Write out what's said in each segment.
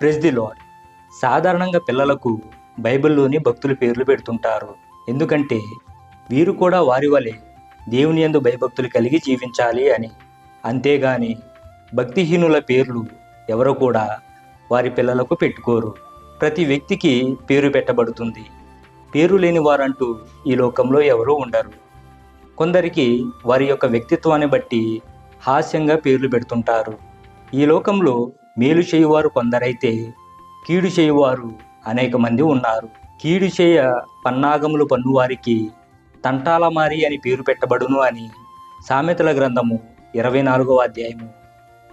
Praise the lord. సాధారణంగా పిల్లలకు బైబిల్లోని భక్తుల పేర్లు పెడుతుంటారు. ఎందుకంటే వీరు కూడా వారి వలె దేవుని యందు భయభక్తులు కలిగి జీవించాలి అని. అంతేగాని భక్తిహీనుల పేర్లు ఎవరు కూడా వారి పిల్లలకు పెట్టుకోరు. ప్రతి వ్యక్తికి పేరు పెట్టబడుతుంది. పేరు లేని వారంటూ ఈ లోకంలో ఎవరూ ఉండరు. కొందరికి వారి యొక్క వ్యక్తిత్వాన్ని బట్టి హాస్యంగా పేర్లు పెడుతుంటారు. ఈ లోకంలో మేలు చేయువారు కొందరైతే కీడు చేయువారు అనేక మంది ఉన్నారు. కీడు చేయ పన్నాగములు పన్నువారికి తంటాలమారి అని పేరు పెట్టబడును అని సామెతల గ్రంథము 24వ అధ్యాయము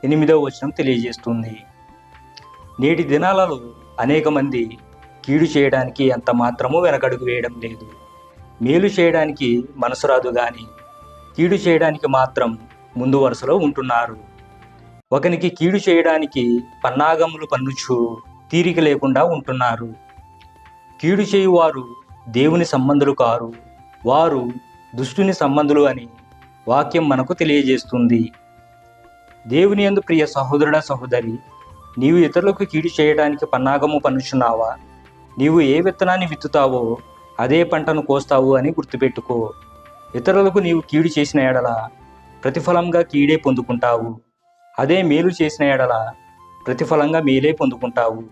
8వ వచనం తెలియజేస్తుంది. నేటి దినాలలో అనేక మంది కీడు చేయడానికి ఎంత మాత్రమూ వెనకడుగు వేయడం లేదు. మేలు చేయడానికి మనసు రాదు కానీ కీడు చేయడానికి మాత్రం ముందు వరుసలో ఉంటున్నారు. ఒకనికి కీడు చేయడానికి పన్నాగములు పన్నుచు తీరిక లేకుండా ఉంటున్నారు. కీడు చేయువారు దేవుని సంబంధులు కారు, వారు దుష్టుని సంబంధులు అని వాక్యం మనకు తెలియజేస్తుంది. దేవుని యందు ప్రియ సహోదరుడా సహోదరి, నీవు ఇతరులకు కీడు చేయడానికి పన్నాగము పన్నుచున్నావా? నీవు ఏ విత్తనాన్ని విత్తుతావో అదే పంటను కోస్తావు అని గుర్తుపెట్టుకో. ఇతరులకు నీవు కీడు చేసిన ఎడల ప్రతిఫలంగా కీడే పొందుకుంటావు. అదే మేలు చేసిన ఎడల ప్రతిఫలంగా మేలే పొందుకుంటావు.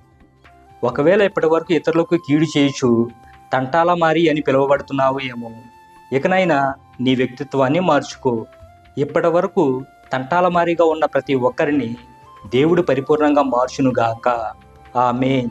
ఒకవేళ ఇప్పటి వరకు ఇతరులకు కీడు చేయొచ్చు తంటాలమారి అని పిలువబడుతున్నావు ఏమో, ఇకనైనా నీ వ్యక్తిత్వాన్ని మార్చుకో. ఇప్పటి వరకు తంటాలమారిగా ఉన్న ప్రతి ఒక్కరిని దేవుడు పరిపూర్ణంగా మార్చునుగాక. ఆమేన్.